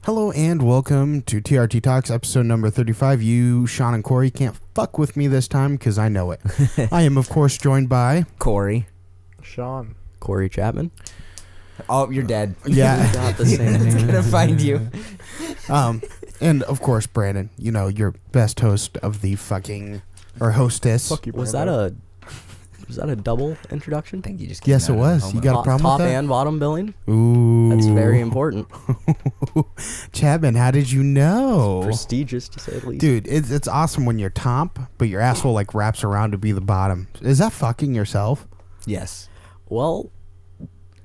Hello and welcome to Trttalks, episode number 35. You, Sean and Corey, can't fuck with me this time because I know it. I am, of course, joined by... Corey. Sean. Corey Chapman. Oh, you're dead. Yeah. Not the same. It's going to find you. And, of course, Brandon, you know, your best host of the fucking... Or hostess. Fuck you, Was that a double introduction? I think you just Yes, it was. You got a problem Top with that? and bottom billing? Ooh. That's very important. Chapman, how did you know? Prestigious, to say the least. Dude, it's awesome when you're top, but your asshole, like, wraps around to be the bottom. Is that fucking yourself? Yes. Well,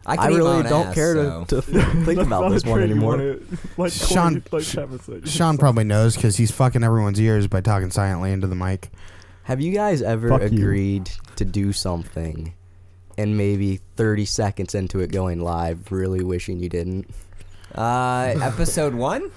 I can eat my really own don't ass, care so. to think about this one anymore. Sean probably knows because he's fucking everyone's ears by talking silently into the mic. Have you guys ever Fuck you. agreed to do something and maybe 30 seconds into it going live really wishing you didn't? Episode 1?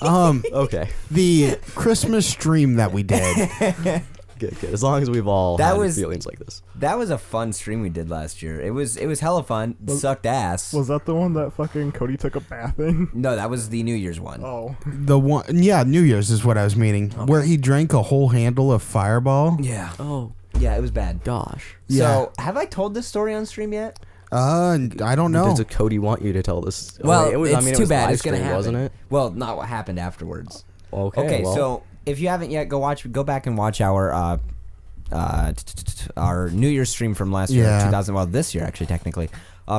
Okay. The Christmas stream that we did. Good. As long as we've all had feelings like this. That was a fun stream we did last year. It was hella fun. Sucked ass. Was that the one that fucking Cody took a bath in? No, that was the New Year's one. Oh. The one, yeah, New Year's is what I was meaning, where he drank a whole handle of Fireball. Yeah. Oh, Yeah, it was bad. gosh. Yeah. So, have I told this story on stream yet? I don't know. Does Cody want you to tell this? Well, it was, it's I mean, it too was bad. live It's going to stream, happen. wasn't it? Well, not what happened afterwards. Okay, well, so if you haven't yet, go back and watch our New Year's stream from last year, Yeah. this year actually technically,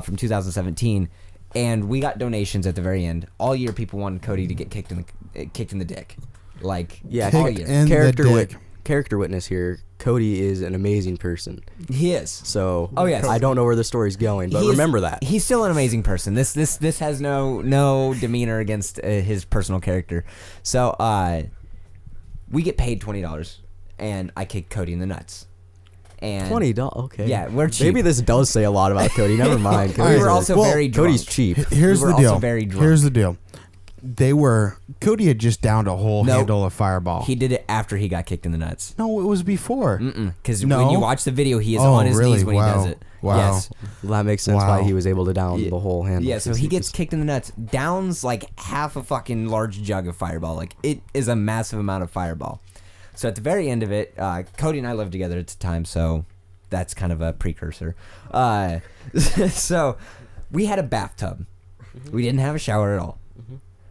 from 2017, and we got donations at the very end. All year, people wanted Cody to get kicked in the dick, like yeah, all Kicked year. in character the wit- dick. character witness here. Cody is an amazing person. He is. So, Oh, yes. I don't know where the story's going, but He is- remember that. He's still an amazing person. This has no demeanor against his personal character. So we get paid $20, and I kick Cody in the nuts. And $20. Okay. Yeah, we're cheap. Maybe this does say a lot about Cody. Never mind. We were also very drunk. Cody's cheap. Here's we were the deal. also very drunk. Here's the deal. Cody had just downed a whole handle of Fireball. He did it after he got kicked in the nuts. No, it was before. Because No? when you watch the video, he is Oh, on his really? knees when Wow. he does it. Wow. Yes. Well, that makes sense Wow. why he was able to down the whole handle. Yeah, so he gets kicked in the nuts, downs like half a fucking large jug of Fireball. Like, it is a massive amount of Fireball. So at the very end of it, Cody and I lived together at the time, so that's kind of a precursor. So we had a bathtub. We didn't have a shower at all.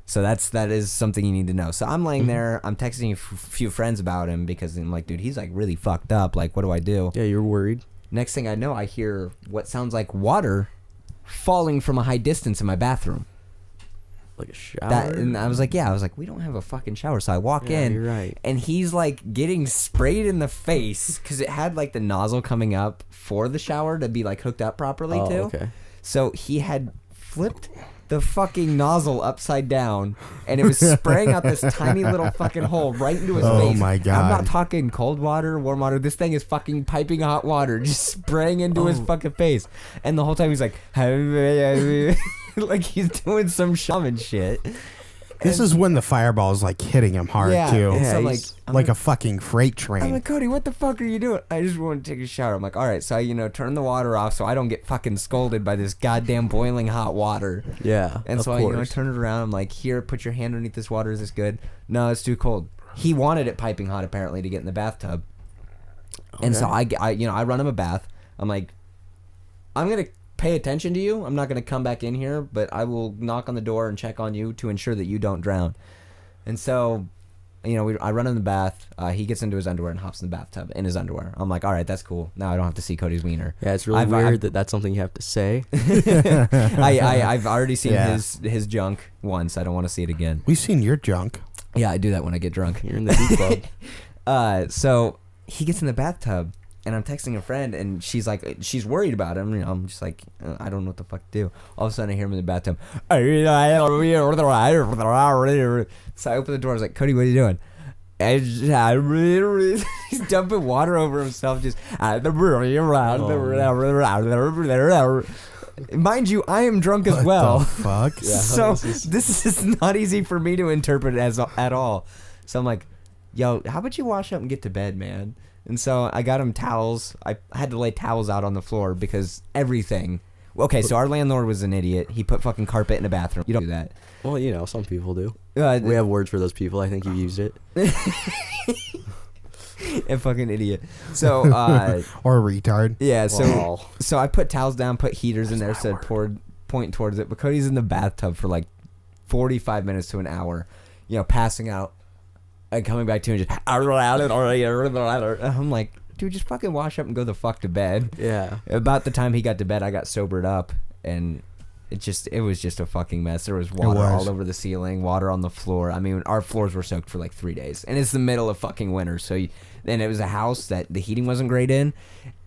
So that is something you need to know. So I'm laying there, I'm texting a few friends about him because I'm like, dude, he's like really fucked up. Like, what do I do? Yeah, you're worried. Next thing I know, I hear what sounds like water falling from a high distance in my bathroom. Like a shower. And I was like, we don't have a fucking shower. So I walk in, you're right. and he's like getting sprayed in the face because it had like the nozzle coming up for the shower to be like hooked up properly too. Okay. So he had flipped the fucking nozzle upside down, and it was spraying out this tiny little fucking hole right into his Oh face. my God. I'm not talking cold water, warm water. This thing is fucking piping hot water, just spraying into his fucking face. And the whole time he's like, like he's doing some shaman shit. This is when the Fireball is like hitting him hard too. and so I'm he's like, Like a fucking freight I'm train. like, Cody, what the fuck are you doing? I just want to take a shower. I'm like, all right, so I, turn the water off so I don't get fucking scolded by this goddamn boiling hot water. Yeah. And of so I course. turn it around. I'm like, here, put your hand underneath this water. Is this good? No, it's too cold. He wanted it piping hot apparently to get in the bathtub. And so I run him a bath. I'm like, I'm gonna pay attention to you. I'm not gonna come back in here, but I will knock on the door and check on you to ensure that you don't drown. And so, I run in the bath. He gets into his underwear and hops in the bathtub in his underwear. I'm like, all right, that's cool. Now I don't have to see Cody's wiener. Yeah, it's really weird that that's something you have to say. I've already seen Yeah. his junk once. I don't want to see it again. We've seen your junk. Yeah, I do that when I get drunk. You're in the D club. So he gets in the bathtub, and I'm texting a friend, and she's like, she's worried about him. I'm just like, I don't know what the fuck to do. All of a sudden, I hear him in the bathtub. So I open the door. I was like, Cody, what are you doing? And he's dumping water over himself. Just mind you, I am drunk as well. What the fuck? Yeah. So this is not easy for me to interpret at all. So I'm like, yo, how about you wash up and get to bed, man? And so I got him towels. I had to lay towels out on the floor because everything Okay, so our landlord was an idiot. He put fucking carpet in a bathroom. You don't do that. Well, you know, some people do. We have words for those people. I think you used it. A fucking idiot. So, or a retard. yeah, so Well. so I put towels down, put heaters in there, said point towards it. But Cody's in the bathtub for like 45 minutes to an hour, passing out and coming back to him just. I'm like, dude, just fucking wash up and go the fuck to bed. Yeah. About the time he got to bed, I got sobered up, and it was just a fucking mess. There was water all over the ceiling, water on the floor. I mean, our floors were soaked for like 3 days, and it's the middle of fucking winter. So, and it was a house that the heating wasn't great in,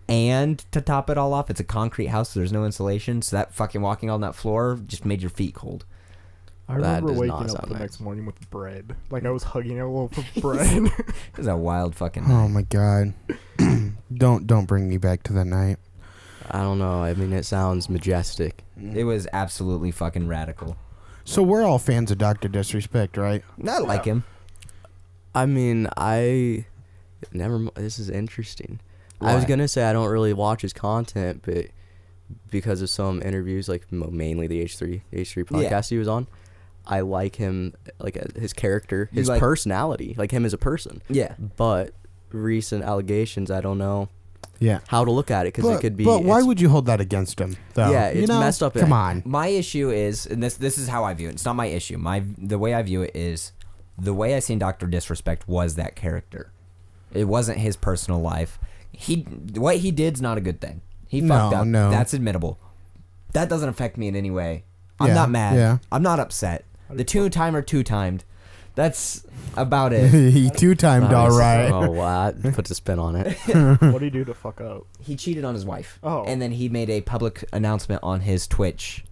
and to top it all off, it's a concrete house, so there's no insulation. So that fucking walking on that floor just made your feet cold. I That remember does waking not up sound the nice. next morning with bread. Like I was hugging a loaf of bread. It was a wild fucking Oh night. my god. Don't bring me back to that night. I don't know. I mean, it sounds majestic. It was absolutely fucking radical. So we're all fans of Dr. Disrespect, right? I like him. I mean, this is interesting. I was Why? gonna say I don't really watch his content, but because of some interviews, like mainly the H3 podcast he was on, I like him, like his character, his personality, like him as a person. Yeah. But recent allegations, I don't know Yeah. how to look at it because it could be. But why it's- would you hold that against him? Though? Yeah, it's messed up. Come on. My issue is, and this is how I view it. It's not my issue. The way I view it is, the way I seen Dr. Disrespect was that character. It wasn't his personal life. What he did's not a good thing. He fucked up. No. That's admittable. That doesn't affect me in any way. I'm Yeah, not mad. yeah. I'm not upset. The two-timer two-timed. That's about it. He two-timed all right. Oh wow, that puts a spin on it. What do you do to fuck up? He cheated on his wife. Oh. And then he made a public announcement on his Twitch.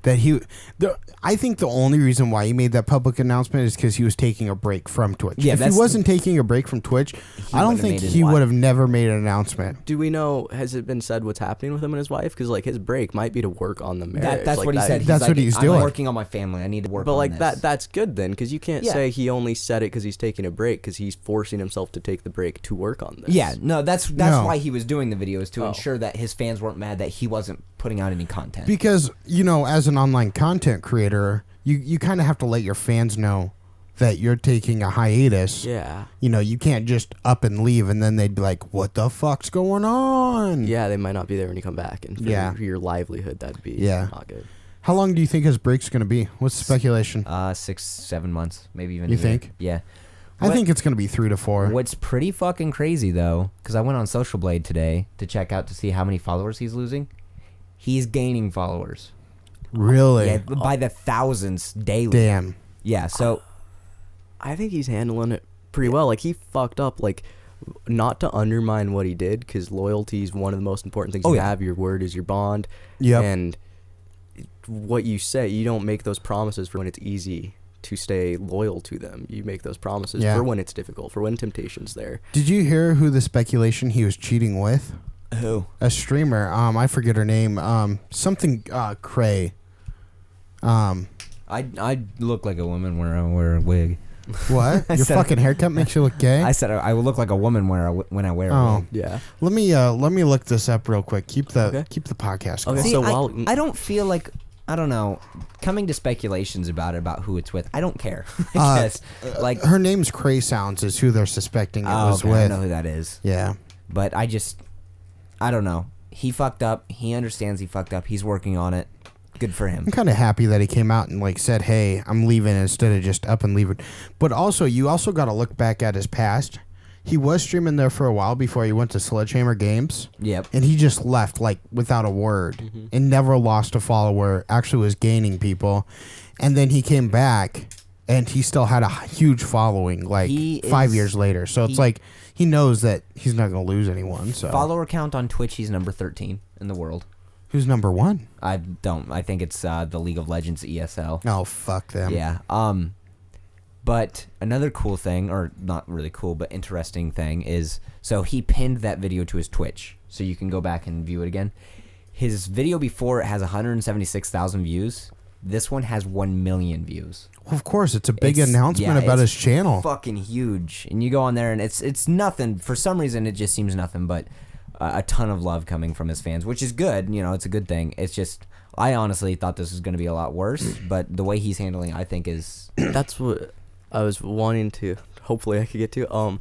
I think the only reason why he made that public announcement is because he was taking a break from Twitch. Yeah, if he that's- wasn't taking a break from Twitch, I don't would've think made his he wife- would have never made an announcement. Do we know? Has it been said what's happening with him and his wife? Because like his break might be to work on the marriage. That's like, what he that- said. That's what he's doing. I'm working on my family. I need to work But on like this. that's good then, because you can't Yeah. say he only said it because he's taking a break, because he's forcing himself to take the break to work on this. Yeah, no, that's No. why he was doing the video, is to Oh. ensure that his fans weren't mad that he wasn't putting out any content. Because, as an online content creator, you kind of have to let your fans know that you're taking a hiatus. Yeah. You can't just up and leave and then they'd be like, what the fuck's going on? Yeah, they might not be there when you come back, and for Yeah. your livelihood, that'd be not good. How long do you think his break's going to be? What's the speculation? 6-7 months, maybe even. You a year. think? Yeah. I think it's going to be 3 to 4. What's pretty fucking crazy though, because I went on Social Blade today to check out to see how many followers he's losing. He's gaining followers. Really? Yeah, by the thousands daily. Damn. Yeah. So I think he's handling it pretty well. Like, he fucked up, like, not to undermine what he did, because loyalty is one of the most important things you have. Your word is your bond. Yep. And what you say, you don't make those promises for when it's easy to stay loyal to them. You make those promises for when it's difficult, for when temptation's there. Did you hear who the speculation he was cheating with? who? A streamer. I forget her name. Something Cray. I look like a woman when I wear a wig. What? Your said- fucking haircut makes you look gay? I said I will look like a woman when I wear a Oh. wig. Yeah. Let me look this up real quick. Keep the Okay. podcast Okay. going. See, So I, while- I don't feel like, I don't know, coming to speculations about who it's with. I don't care. I guess, like, Her name's Cray Sounds is who they're suspecting it was okay, I with. know who that is. Yeah. But I don't know. He fucked up. He understands he fucked up. He's working on it. Good for him. I'm kind of happy that he came out and like said, "Hey, I'm leaving," instead of just up and leaving. But also, you also got to look back at his past. He was streaming there for a while before he went to Sledgehammer Games. Yep. And he just left like without a word and never lost a follower. Actually, was gaining people, and then he came back and he still had a huge following. Like 5 years later, so it's like he knows that he's not going to lose anyone. So Follower count on Twitch, he's number 13 in the world. who's number one? I think it's the League of Legends ESL. Oh, fuck them. Yeah. But another cool thing, or not really cool, but interesting thing is, so he pinned that video to his Twitch, so you can go back and view it again. His video before, it has 176,000 views. This one has 1 million views. Well, of course, it's a big It's- announcement yeah, about it's his channel. Fucking huge. And you go on there and it's nothing. For some reason, it just seems nothing but a ton of love coming from his fans, which is good. You know, it's a good thing. It's just, I honestly thought this was going to be a lot worse, but the way he's handling it, I think is... That's what I was wanting to, hopefully I could get to.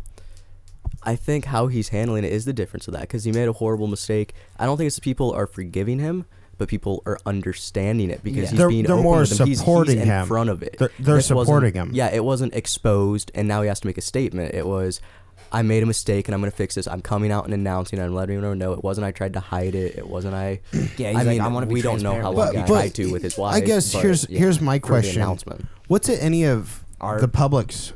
I think how he's handling it is the difference of that, because he made a horrible mistake. I don't think it's people are forgiving him, but people are understanding it because he's being open more with them. supporting he's him. in front of it. They're supporting him. Yeah, it wasn't exposed, and now he has to make a statement. It was, I made a mistake, and I'm going to fix this. I'm coming out and announcing it. I'm letting everyone know. It wasn't I tried to hide it. It wasn't I... Yeah, I mean, I want to be we don't know how long he But- tried to with his wife. I guess but, here's my for the question. announcement. What's it any of the public's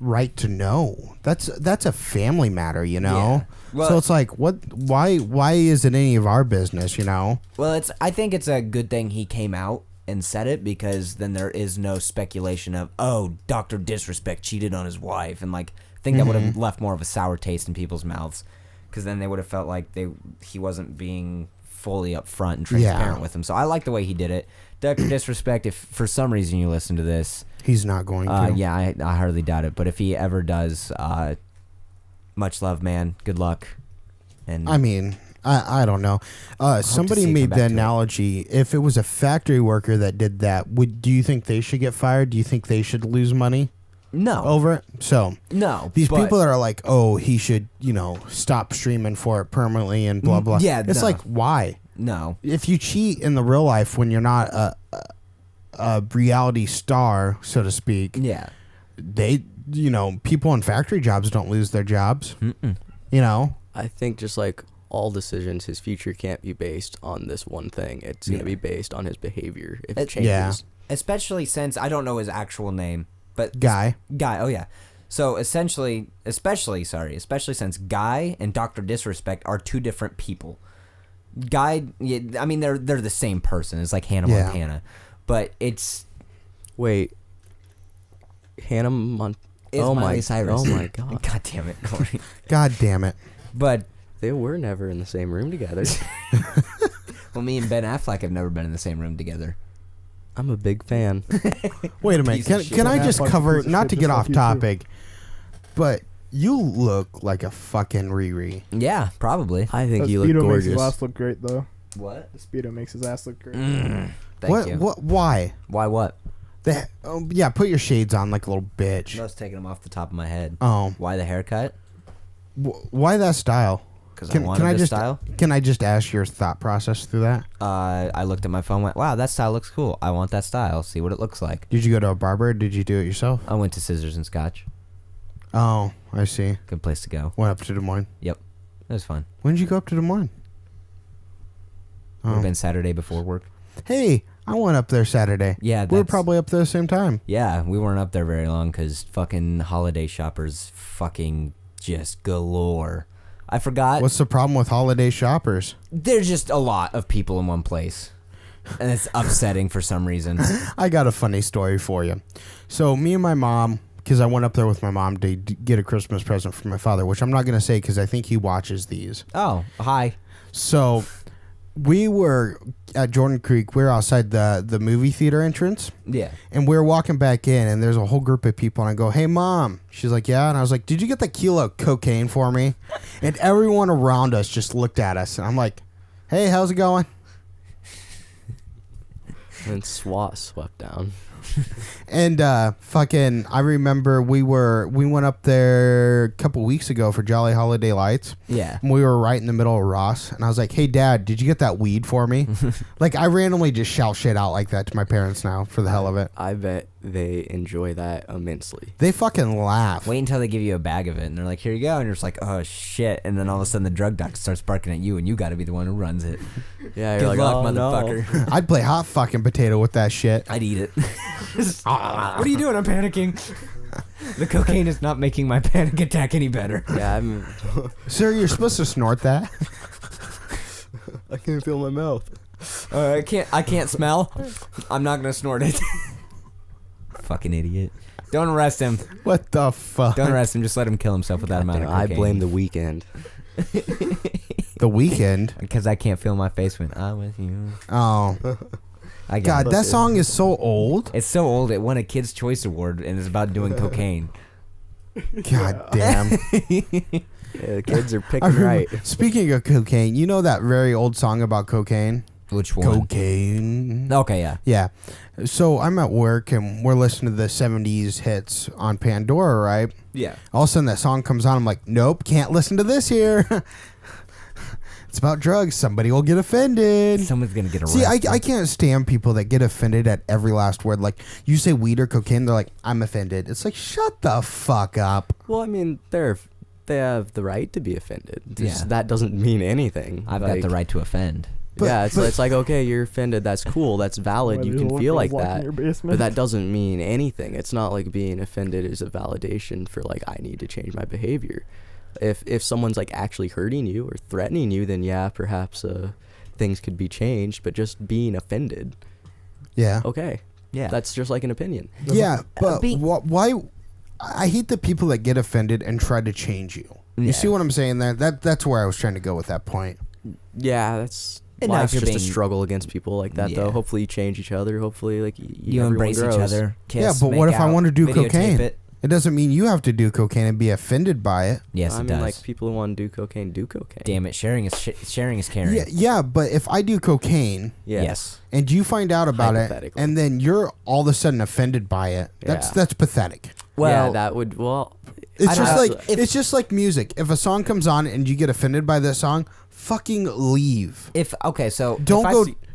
right to know? That's a family matter, you know. Yeah. Well, so it's like, why is it any of our business, you know? Well, I think it's a good thing he came out and said it, because then there is no speculation of, oh, Dr. Disrespect cheated on his wife, and like I think that would have left more of a sour taste in people's mouths, because then they would have felt like he wasn't being fully upfront and transparent with them. So I like the way he did it. Dr. Disrespect, if for some reason you listen to this, He's not going to. yeah, I hardly doubt it. But if he ever does, much love, man. Good luck. And I mean, I don't know. Somebody see it made come back the to it. analogy. If it was a factory worker that did that, do you think they should get fired? Do you think they should lose money no, over it? So no. these but- people that are like, oh, he should, stop streaming for it permanently and blah blah. yeah, it's no. like, why? No. If you cheat in the real life when you're not a reality star, so to speak, Yeah. people in factory jobs don't lose their jobs. I think just like all decisions, his future can't be based on this one thing. It's going to be based on his behavior. If it changes. Yeah. Especially since I don't know his actual name, but Guy. Oh yeah. So especially since Guy and Dr. Disrespect are two different people. Guy, yeah, I mean they're the same person. It's like Hannah Montana, but it's Wait. Hannah it's Miley Cyrus. Oh my god. God damn it, Corey. God damn it. But They were never in the same room together. well, me and Ben Affleck have never been in the same room together. I'm a big fan. Wait a minute. Piece of shit. Can I just Fucking cover, piece of not shit to just get like off you too. topic, but you look like a fucking Riri. Yeah, probably. I think That you look Speedo makes his gorgeous. ass look great though. What? The Speedo makes his ass look great. Thank you. Why? Why what? Yeah, put your shades on like a little bitch. I was taking them off the top of my head. Oh. Why the haircut? Why that style? Because I wanted this style. Can I just ask your thought process through that? I looked at my phone, went, wow, that style looks cool. I want that style. See what it looks like. Did you go to a barber or did you do it yourself? I went to Scissors and Scotch. Oh, I see. Good place to go. Went up to Des Moines. Yep. It was fun. When did you go up to Des Moines? Would have been Saturday before work. Hey, I went up there Saturday. Yeah, we were that's- probably up there the same time. Yeah, we weren't up there very long because fucking holiday shoppers fucking just galore. I forgot. What's the problem with holiday shoppers? There's just a lot of people in one place. And it's upsetting for some reason. I got a funny story for you. So me and my mom, because I went up there with my mom to get a Christmas present for my father, which I'm not going to say because I think he watches these. Oh, hi. So we were at Jordan Creek. We were outside the movie theater entrance. Yeah. And we were walking back in, and there's a whole group of people, and I go, hey, Mom. She's like, yeah. And I was like, did you get the kilo of cocaine for me? And everyone around us just looked at us, and I'm like, hey, how's it going? And SWAT swept down. And I remember we went up there a couple weeks ago for Jolly Holiday Lights. Yeah. And we were right in the middle of Ross, and I was like, hey, Dad, did you get that weed for me? Like, I randomly just shout shit out like that to my parents now for the hell of it. I bet they enjoy that immensely. They fucking laugh. Wait until they give you a bag of it, and they're like, here you go. And you're just like, oh, shit. And then all of a sudden the drug doctor starts barking at you, and you got to be the one who runs it. Yeah, Good you're like, luck, oh, motherfucker. no. I'd play hot fucking potato with that shit. I'd eat it. What are you doing? I'm panicking. The cocaine is not making my panic attack any better. Yeah, Sir, you're supposed to snort that. I can't feel my mouth. I can't smell. I'm not gonna snort it. Fucking idiot. Don't arrest him. What the fuck? Don't arrest him. Just let him kill himself with that amount of I cocaine. blame the weekend. The Weekend. Because I can't feel my face when I'm with you. Oh. I get God, it. that song is so old. It's so old. It won a Kids' Choice Award and is about doing cocaine. God damn. Yeah, the kids are picking right. Speaking of cocaine, you know that very old song about cocaine? Which one? Cocaine. Okay, yeah. Yeah. So I'm at work and we're listening to the 70s hits on Pandora, right? Yeah. All of a sudden that song comes on. I'm like, nope, can't listen to this here. It's about drugs. Somebody will get offended. Someone's going to get arrested. See, I can't stand people that get offended at every last word. Like, you say weed or cocaine, they're like, I'm offended. It's like, shut the fuck up. Well, I mean, they have the right to be offended. Yeah. That doesn't mean anything. I've got the right to offend. But- It's like, okay, you're offended. That's cool. That's valid. You can feel like that. But that doesn't mean anything. It's not like being offended is a validation for like, I need to change my behavior. If someone's like actually hurting you or threatening you, then yeah, perhaps things could be changed. But just being offended, Yeah. okay, Yeah. that's just like an opinion. Yeah, but be- why? I hate the people that get offended and try to change you. Yeah. You see what I'm saying there? That's where I was trying to go with that point. Yeah, that's And now life's if you're just a being- struggle against people like that, Yeah. though. Hopefully, you change each other. Hopefully, like You everyone embrace each grows. other. Kiss, Yeah, but what make if I out, want to do videotape cocaine? It. It doesn't mean you have to do cocaine and be offended by it. Yes, I it mean, does. like people who want to do cocaine do cocaine. Damn it, sharing is caring. Yeah, but if I do cocaine Yeah. Yes. and you find out about it, Hypothetically. and then you're all of a sudden offended by it, Yeah. that's pathetic. Well, yeah, that would. Well, It's I just don't- like if- it's just like music. If a song comes on and you get offended by that song, fucking leave.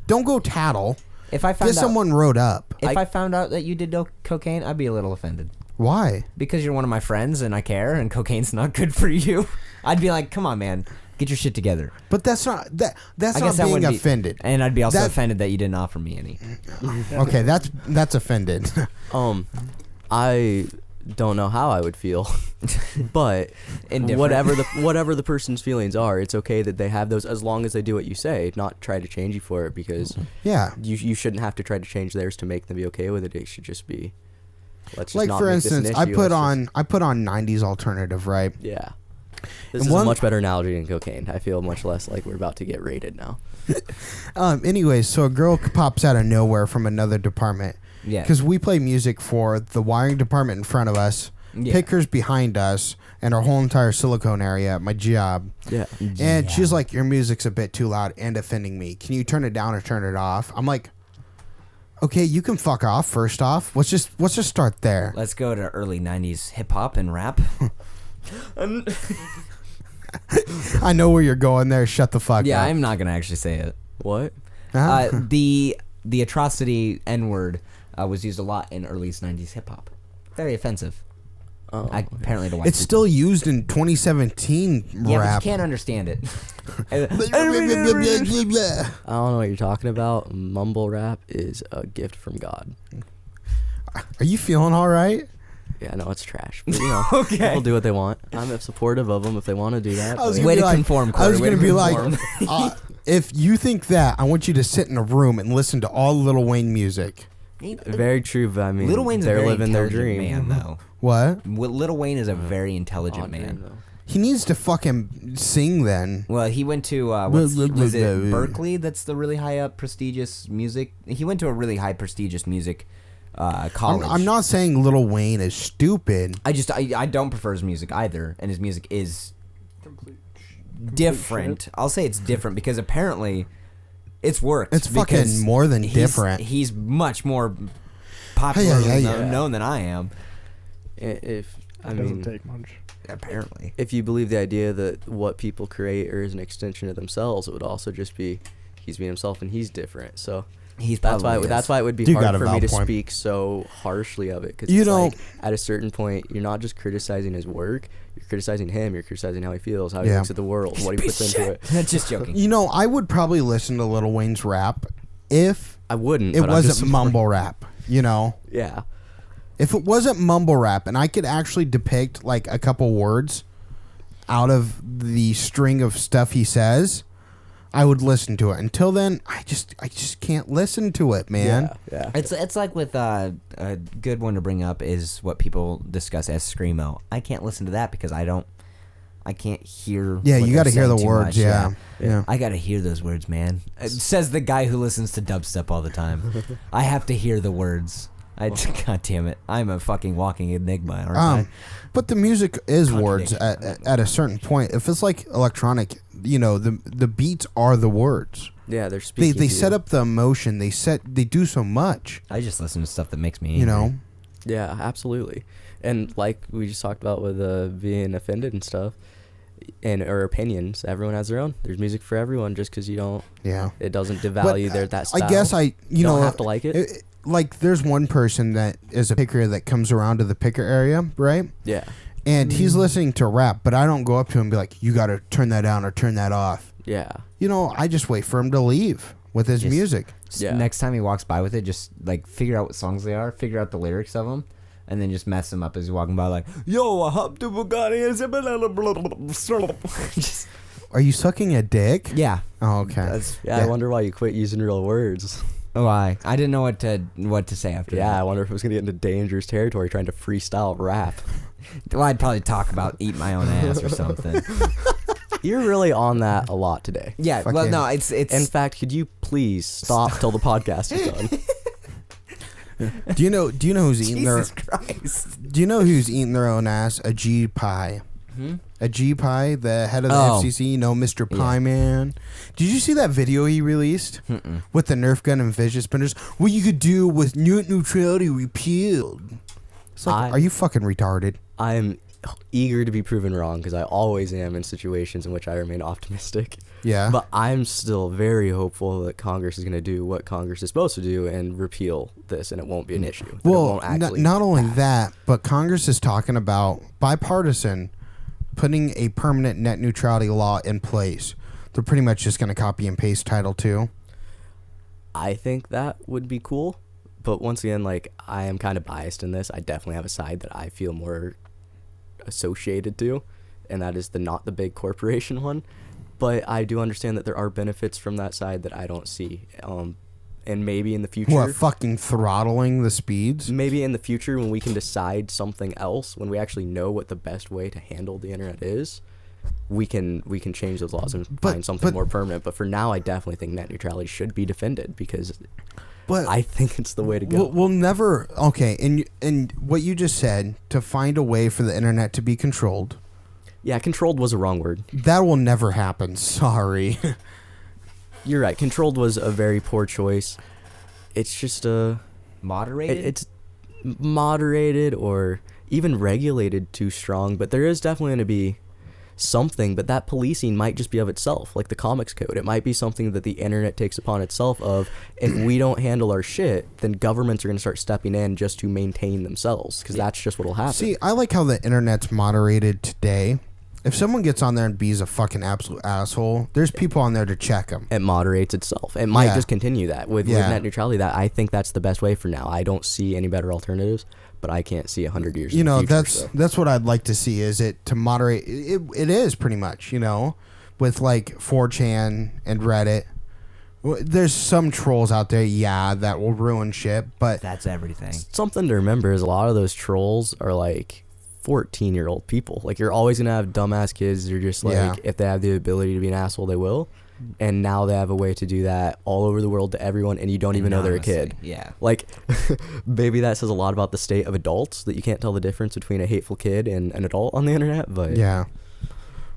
Don't go tattle. If I found Get out, someone wrote up. if I found out that you did cocaine, I'd be a little offended Why? because you're one of my friends and I care, and cocaine's not good for you. I'd be like, come on, man, get your shit together. But that's not that. That's I not guess that being wouldn't be- offended. And I'd be also That- offended that you didn't offer me any. Okay, that's offended. I don't know how I would feel, but Indifferent. whatever the person's feelings are, it's okay that they have those as long as they do what you say, not try to change you for it, because Yeah. you shouldn't have to try to change theirs to make them be okay with it. It should just be, let's just Like not for make this an instance, I issue, put let's on 90s alternative, right? just- yeah. This And is a one- much better analogy than cocaine. I feel much less like we're about to get raided now. Anyways, so a girl pops out of nowhere from another department. Yeah. Because we play music for the wiring department in front of us, Yeah. pickers behind us, and our whole entire silicone area at my job. Yeah. And she's like, your music's a bit too loud and offending me. Can you turn it down or turn it off? I'm like, okay, you can fuck off first off. Let's just start there. Let's go to early 90s hip hop and rap. I know where you're going there. Shut the fuck Yeah, up. I'm not going to actually say it. What? Huh? The atrocity N-word was used a lot in early 90s hip hop. Very offensive. Oh, Apparently to white It's people. still used in 2017 Yeah, but you rap. can't understand it. I don't know what you're talking about. Mumble rap is a gift from God. Are you feeling all right? Yeah, no, it's trash. But, you know, Okay. people do what they want. I'm supportive of them if they want to do that. I was but- gonna Way be to like- conform, I Corey. was Way going to to be like, conform. if you think that, I want you to sit in a room and listen to all Lil Wayne music. Very true, but I mean, Lil Wayne's a they're very living their intelligent dream. man, though. What? Lil Wayne is a very intelligent Odd dream, man. though. He needs to fucking sing then. Well, he went to was it Berkeley? That's the really high up prestigious music. He went to a really high prestigious music college. I'm not saying Lil Wayne is stupid. I don't prefer his music either, and his music is different. I'll say it's different because apparently it's worked. It's fucking because more than different. He's much more popular known than I am. If I It doesn't mean, take much. Apparently, if you believe the idea that what people create are is an extension of themselves, it would also just be he's being himself and he's different. So that's why it would be You got hard a for me to valid point. speak so harshly of it, because You it's know- like at a certain point you're not just criticizing his work, you're criticizing him, you're criticizing how he feels, how he Yeah. looks at the world, what he puts into it. Just joking. You know, I would probably listen to Lil Wayne's rap if I wouldn't. it but I'm just wasn't mumble rap. You know, Yeah. if it wasn't mumble rap and I could actually depict like a couple words out of the string of stuff he says, I would listen to it. Until then, I just can't listen to it, man. Yeah. It's like with a good one to bring up is what people discuss as screamo. I can't listen to that because I can't hear. Yeah, what you they're got to hear the saying too words. much, Yeah. I gotta hear those words, man. Says the guy who listens to dubstep all the time. I have to hear the words. God damn it! I'm a fucking walking enigma, aren't I? But the music is words Contradiction. at a certain point. If it's like electronic, you know, the beats are the words. Yeah, they're speaking. They set up the emotion. They do so much. I just listen to stuff that makes me angry. You know. Yeah, absolutely. And like we just talked about with being offended and stuff, and or opinions, everyone has their own. There's music for everyone. Just because you don't, it doesn't devalue that style. I guess you don't have to like it. Like there's one person that is a picker that comes around to the picker area, right? Yeah. And he's listening to rap, but I don't go up to him and be like, "You got to turn that down or turn that off." Yeah. You know, I just wait for him to leave with his music. Yeah. Next time he walks by with it, just like figure out what songs they are, figure out the lyrics of them, and then just mess him up as he's walking by, like, "Yo, I hopped to Bugatti and just, Are you sucking a dick? yeah. Oh, okay. I wonder why you quit using real words. Why? I didn't know what to say after. Yeah, that. I wonder if it was gonna get into dangerous territory trying to freestyle rap. Well, I'd probably talk about eat my own ass or something. You're really on that a lot today. Yeah. Well, no, it's. In fact, could you please stop till the podcast is done? Do you know who's eating their? Jesus Christ. Do you know who's eating their own ass? A G Pie. A G Pie, the head of the FCC, Mr. Pie Man. Did you see that video he released with the Nerf gun and fidget spinners? What you could do with net neutrality repealed? It's like, are you fucking retarded? I'm eager to be proven wrong because I always am in situations in which I remain optimistic. Yeah. But I'm still very hopeful that Congress is going to do what Congress is supposed to do and repeal this, and it won't be an issue. Well, not only that, but Congress is talking about bipartisan putting a permanent net neutrality law in place. They're pretty much just going to copy and paste Title II. I think that would be cool. But once again, like, I am kind of biased in this. I definitely have a side that I feel more associated to, and that is not the big corporation one. But I do understand that there are benefits from that side that I don't see. And maybe in the future... What, fucking throttling the speeds? Maybe in the future when we can decide something else, when we actually know what the best way to handle the internet is, we can change those laws and find something more permanent. But for now, I definitely think net neutrality should be defended because I think it's the way to go. We'll never... Okay, and what you just said, to find a way for the internet to be controlled... Yeah, controlled was a wrong word. That will never happen. Sorry. You're right. Controlled was a very poor choice. It's just moderated. It's moderated or even regulated too strong. But there is definitely going to be something. But that policing might just be of itself, like the comics code. It might be something that the internet takes upon itself. Of if we don't handle our shit, then governments are going to start stepping in just to maintain themselves, because that's just what will happen. See, I like how the internet's moderated today. If someone gets on there and be's a fucking absolute asshole, there's people on there to check them. It moderates itself. It might just continue that with net neutrality. That I think that's the best way for now. I don't see any better alternatives, but I can't see 100 years. You know, in the future, that's what I'd like to see. Is it to moderate? It is pretty much. You know, with like 4chan and Reddit. There's some trolls out there, that will ruin shit, but that's everything. Something to remember is a lot of those trolls are like 14-year-old people. Like, you're always gonna have dumbass kids. They're just like, if they have the ability to be an asshole, they will. And now they have a way to do that all over the world to everyone, and you don't even know they're a kid. Yeah. Like, maybe that says a lot about the state of adults, that you can't tell the difference between a hateful kid and an adult on the internet. But yeah,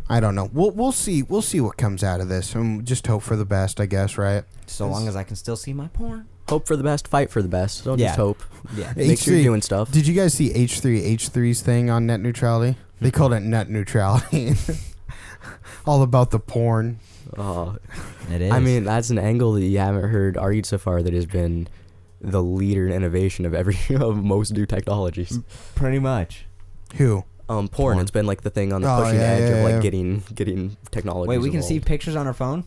I don't know. We'll see. We'll see what comes out of this, and just hope for the best, I guess. Right. So long as I can still see my porn. Hope for the best, fight for the best. Don't just hope. Yeah. Make sure you're doing stuff. Did you guys see H3H3's thing on net neutrality? They called it net neutrality. All about the porn. It is. I mean, that's an angle that you haven't heard argued so far that has been the leader in innovation of of most new technologies. Pretty much. Who? Porn. It's been like the thing on the pushing edge of like getting technology. Wait, we can see pictures on our phone?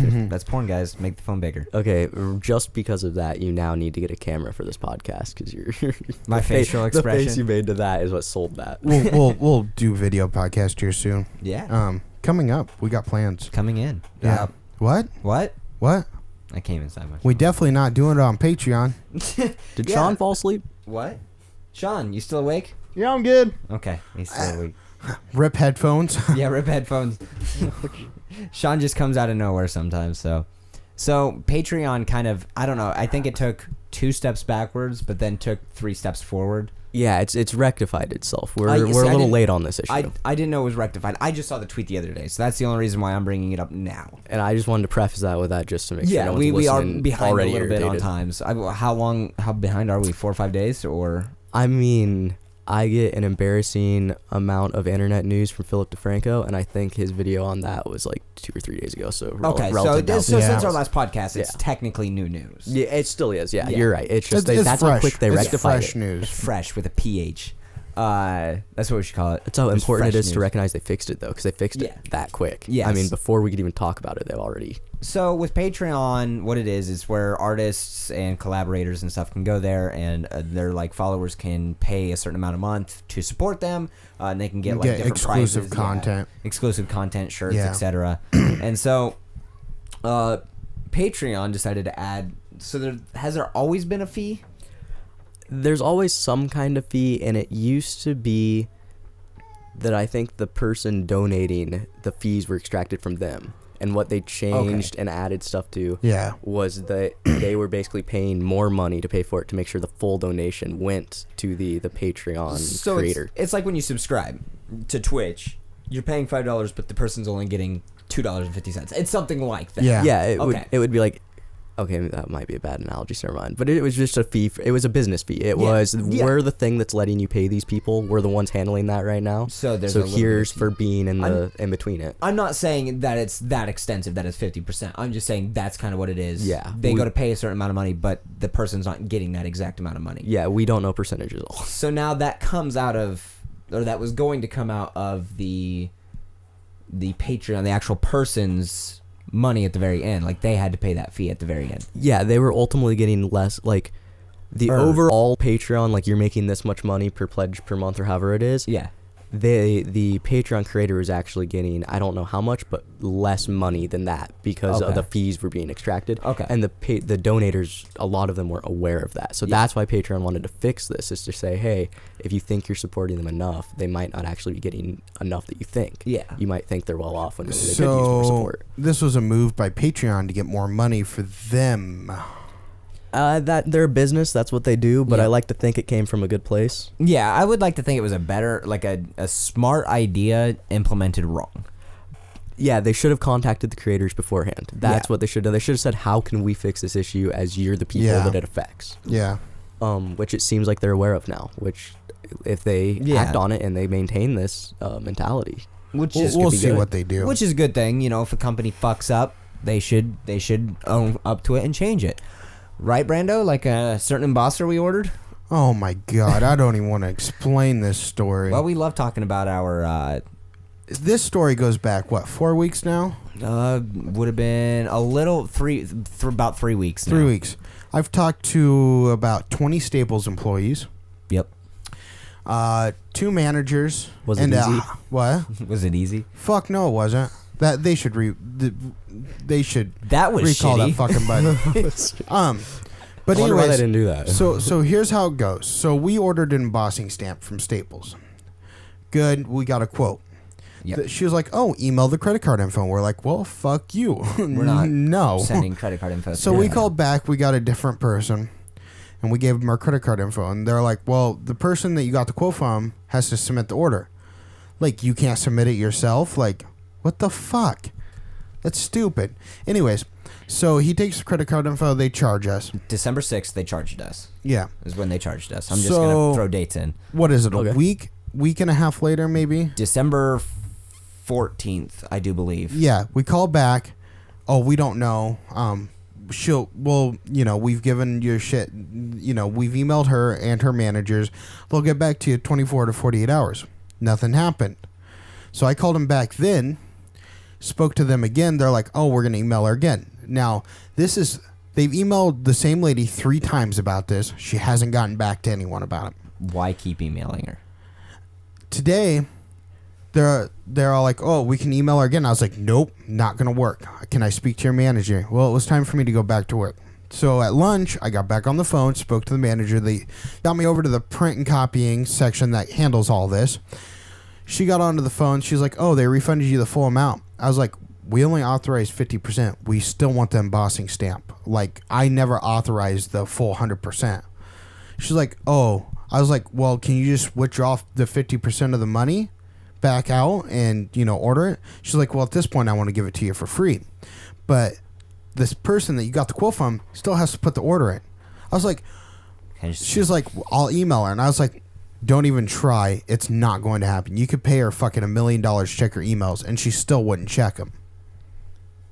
That's porn, guys. Make the phone bigger. Okay, just because of that, you now need to get a camera for this podcast because you're my facial expression. The face you made to that is what sold that. We'll do video podcast here soon. Yeah. Coming up, we got plans. Coming in. Yeah. What? I came inside my phone. We definitely not doing it on Patreon. Did Sean fall asleep? What? Sean, you still awake? Yeah, I'm good. Okay, he's still awake. Rip headphones. Yeah, rip headphones. Sean just comes out of nowhere sometimes. So Patreon kind of, I don't know. I think it took 2 steps backwards, but then took 3 steps forward. Yeah, it's rectified itself. We're a little late on this issue. I didn't know it was rectified. I just saw the tweet the other day, so that's the only reason why I'm bringing it up now. And I just wanted to preface that with that just to make sure no one's we are listening behind already a little bit on irritated. times. How behind are we? 4 or 5 days, or? I mean, I get an embarrassing amount of internet news from Philip DeFranco, and I think his video on that was like 2 or 3 days ago. So Okay, so since our last podcast, it's technically new news. Yeah, it still is. Yeah, Yeah. you're right. It's just It's that's fresh. how quick they It's rectified fresh it. news. It's fresh with a PH. That's what we should call it. That's how It's important it fresh is to news. recognize they fixed it, though, because they fixed it that quick. Yes. I mean, before we could even talk about it, they've already... So with Patreon, what it is where artists and collaborators and stuff can go there, and their like followers can pay a certain amount a month to support them, and they can get like different exclusive prizes, content, exclusive content, shirts, Yeah. etc. And so, Patreon decided to add. So has there always been a fee? There's always some kind of fee, and it used to be that I think the person donating, the fees were extracted from them. And what they changed and added stuff to was that they were basically paying more money to pay for it to make sure the full donation went to the Patreon creator. It's like when you subscribe to Twitch, you're paying $5, but the person's only getting $2.50. It's something like that. Yeah, it would be like, okay, that might be a bad analogy, so never mind. But it was just a fee. It was a business fee. It was, we're the thing that's letting you pay these people. We're the ones handling that right now. So here's for being in between it. I'm not saying that it's that extensive, that it's 50%. I'm just saying that's kind of what it is. Yeah. They go to pay a certain amount of money, but the person's not getting that exact amount of money. Yeah, we don't know percentages at all. So now that comes out of, or that was going to come out of the Patreon, the actual person's money at the very end. Like they had to pay that fee at the very end. Yeah, they were ultimately getting less, like the overall Patreon, like you're making this much money per pledge per month or however it is. Yeah. The Patreon creator is actually getting, I don't know how much, but less money than that because of the fees were being extracted. Okay. And the donators, a lot of them weren't aware of that. So that's why Patreon wanted to fix this, is to say, hey, if you think you're supporting them enough, they might not actually be getting enough that you think. Yeah. You might think they're well off when they could use more support. This was a move by Patreon to get more money for them. That they're a business, that's what they do, but I like to think it came from a good place. Yeah, I would like to think it was a better, like a smart idea implemented wrong. Yeah, they should have contacted the creators beforehand. That's what they should have. They should have said, how can we fix this issue as you're the people that it affects? Yeah. Which it seems like they're aware of now, which if they act on it and they maintain this mentality. Which we'll see what they do. Which is a good thing. You know, if a company fucks up, they should own up to it and change it. Right, Brando? Like a certain embosser we ordered? Oh my god, I don't even want to explain this story. Well, we love talking about our... this story goes back, what, 4 weeks now? Would have been a little... about 3 weeks now. 3 weeks. I've talked to about 20 Staples employees. Yep. 2 managers. Was it easy? What? Was it easy? Fuck no, it wasn't. That they should that was recall shitty. that fucking button. But I wonder why anyways, they didn't do that. so here's how it goes. So we ordered an embossing stamp from Staples. Good, we got a quote. Yep. She was like, "Oh, email the credit card info." We're like, "Well, fuck you." We're not sending no. credit card info. So we called back. We got a different person, and we gave them our credit card info. And they're like, "Well, the person that you got the quote from has to submit the order. Like, you can't submit it yourself. Like, what the fuck? That's stupid." Anyways, so he takes the credit card info. They charge us. December 6th, they charged us. Yeah. Is when they charged us. I'm just going to throw dates in. What is it? A week and a half later, maybe? December 14th, I do believe. Yeah. We call back. Oh, we don't know. We've given your shit. We've emailed her and her managers. They'll get back to you 24 to 48 hours. Nothing happened. So I called them back then. Spoke to them again. They're like, "Oh, we're going to email her again." Now, they've emailed the same lady 3 times about this. She hasn't gotten back to anyone about it. Why keep emailing her? Today, they're all like, "Oh, we can email her again." I was like, "Nope, not going to work. Can I speak to your manager?" Well, it was time for me to go back to work. So at lunch, I got back on the phone, spoke to the manager. They got me over to the print and copying section that handles all this. She got onto the phone. She's like, "Oh, they refunded you the full amount." I was like, we only authorize 50%. We still want the embossing stamp. Like, I never authorized the full 100%. She's like, oh. I was like, well, can you just withdraw the 50% of the money back out and, order it? She's like, well, at this point, I want to give it to you for free. But this person that you got the quote from still has to put the order in. I was like, she was like, I'll email her. And I was like, don't even try. It's not going to happen. You could pay her fucking $1 million to check her emails, and she still wouldn't check them.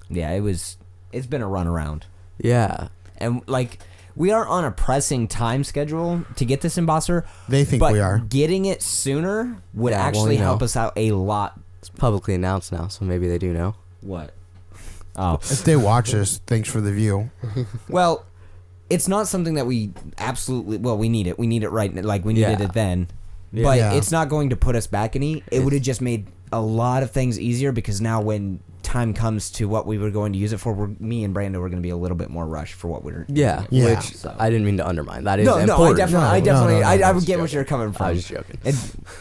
Yeah, it's been a runaround. Yeah. And, like, we are on a pressing time schedule to get this embosser. They think we are. Getting it sooner would actually help us out a lot. It's publicly announced now, so maybe they do know. What? Oh. If they watch us, thanks for the view. Well, it's not something that we absolutely... Well, we need it. We need it right... Like, we needed it then. Yeah. But it's not going to put us back any. It would have just made a lot of things easier because now when time comes to what we were going to use it for, me and Brando were going to be a little bit more rushed for what we're yeah. Which so. I didn't mean to undermine. That is important. I definitely I would get what you're coming from. I was just joking.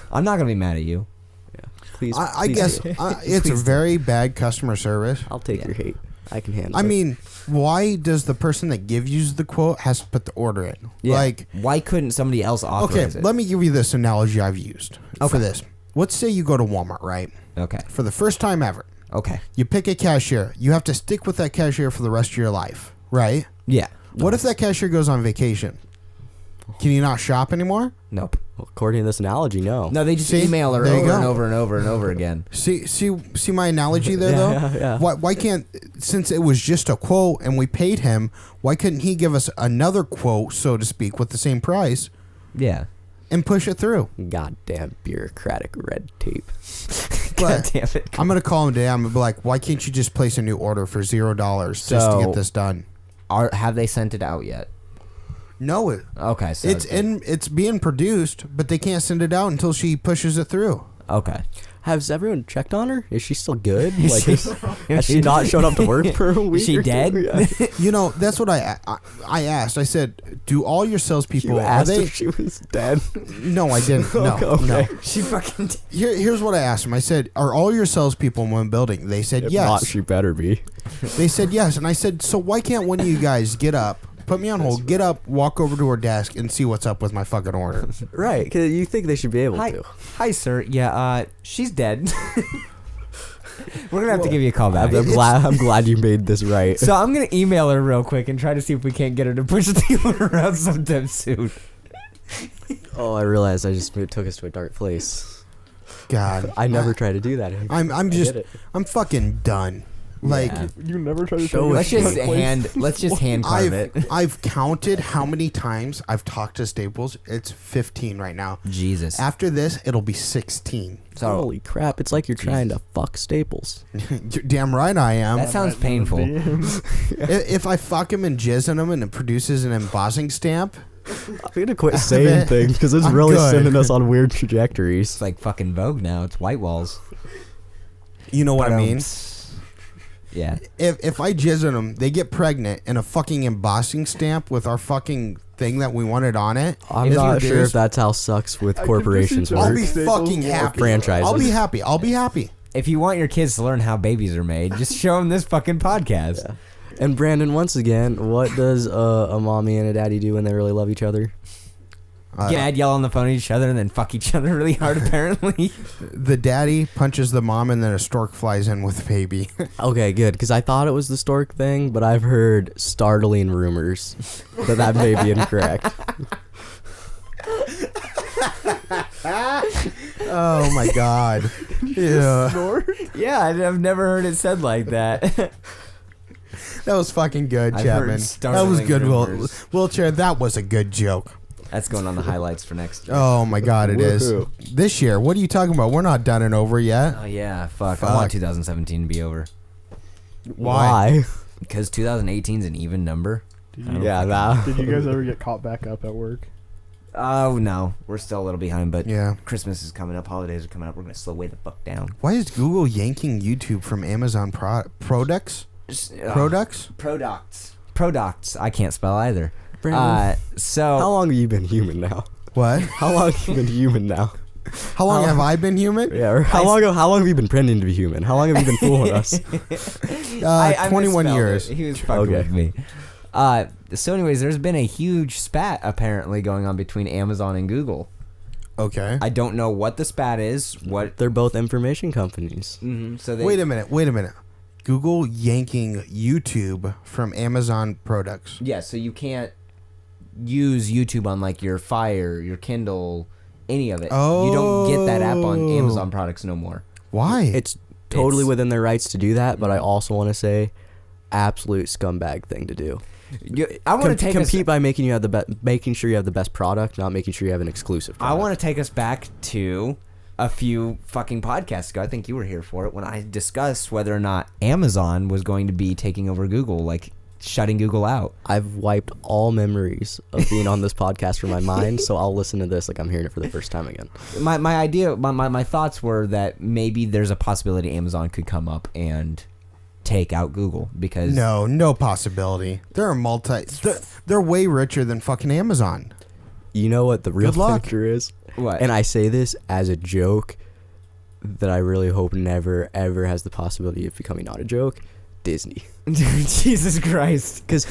I'm not going to be mad at you. Yeah. Please. I guess it's a very bad customer service. I'll take your hate. I can handle it. I mean, why does the person that gives you the quote has to put the order in? Yeah. Like, why couldn't somebody else authorize it? Let me give you this analogy I've used for this. Let's say you go to Walmart, right? Okay. For the first time ever. Okay. You pick a cashier. You have to stick with that cashier for the rest of your life, right? Yeah. What if that cashier goes on vacation? Can you not shop anymore? Nope. Well, according to this analogy, no. No, they just email her over and over and over and over again. See my analogy there, though? Yeah. Why can't, since it was just a quote and we paid him, why couldn't he give us another quote, so to speak, with the same price? Yeah. And push it through. Goddamn bureaucratic red tape. God damn it. I'm going to call him today. I'm going to be like, why can't you just place a new order for $0 just to get this done? Have they sent it out yet? No. Okay. So it's being produced, but they can't send it out until she pushes it through. Okay. Has everyone checked on her? Is she still good? Like, has she not showed up to work for a week? Is she dead? Yeah. That's what I asked. I said, do all your salespeople... You asked if she was dead? No, I didn't. No, okay. No. She fucking... Here's what I asked them. I said, are all your salespeople in one building? They said yes. Not, she better be. They said yes. And I said, so why can't one of you guys get up, put me on hold, get up, walk over to her desk, and see what's up with my fucking order? Right, because you think they should be able to. Hi, sir. Yeah, she's dead. We're going to have to give you a call back. I'm glad you made this right. So I'm going to email her real quick and try to see if we can't get her to push the order around sometime soon. Oh, I realized it took us to a dark place. God. I never try to do that. I'm fucking done. Like, you never try to show. Let's just hand carve it. I've counted how many times I've talked to Staples. It's 15 right now. Jesus. After this, it'll be 16. So, holy crap! It's like you're trying to fuck Staples. You're damn right I am. That sounds painful. If I fuck him and jizz in him and it produces an embossing stamp, I'm gonna quit saying things because it's really sending us on weird trajectories. It's like fucking Vogue now. It's white walls. You know what I mean? Yeah. If I jizz in them, they get pregnant, and a fucking embossing stamp with our fucking thing that we wanted on it. I'm not sure if that's how sucks with corporations work. I'll be fucking happy. Franchises. I'll be happy. If you want your kids to learn how babies are made, just show them this fucking podcast. Yeah. And Brandon, once again, what does a mommy and a daddy do when they really love each other? Dad yell on the phone at each other and then fuck each other really hard, apparently. The daddy punches the mom and then a stork flies in with the baby. Okay, good, because I thought it was the stork thing, but I've heard startling rumors that may be incorrect. Oh my god. Yeah. Yeah, I've never heard it said like that. That was fucking good, I've Chapman. That was good, Wheelchair. That was a good joke. That's going on the highlights for next year. Oh my god, it is. This year, what are you talking about? We're not done and over yet. Oh yeah, fuck. I want 2017 to be over. Why? Because 2018 is an even number. Did you guys ever get caught back up at work? Oh no, we're still a little behind, but yeah. Christmas is coming up, holidays are coming up. We're gonna slow way the fuck down. Why is Google yanking YouTube from Amazon products? Products. I can't spell either. Brandon, so how long have you been human now? What? How long have you been human now? How long have I been human? Yeah. Or how long have you been pretending to be human? How long have you been fooling us? 21 years. He was fucking with me. So anyways, there's been a huge spat apparently going on between Amazon and Google. Okay. I don't know what the spat is. What They're both information companies. Mm-hmm. So wait a minute. Google yanking YouTube from Amazon products. Yeah, so you can't use YouTube on like your Fire, your Kindle, any of it. Oh. You don't get that app on Amazon products no more. Why? It's totally within their rights to do that, but I also want to say, absolute scumbag thing to do. I want to compete by making sure you have the best product, not making sure you have an exclusive product. I want to take us back to a few fucking podcasts ago. I think you were here for it when I discussed whether or not Amazon was going to be taking over Google, like shutting Google out. I've wiped all memories of being on this podcast from my mind, so I'll listen to this like I'm hearing it for the first time again. My thoughts were that maybe there's a possibility Amazon could come up and take out Google because no possibility. They're they're way richer than fucking Amazon. You know what the real Good luck. picture is? What? And I say this as a joke that I really hope never ever has the possibility of becoming not a joke. Disney. Jesus Christ. Because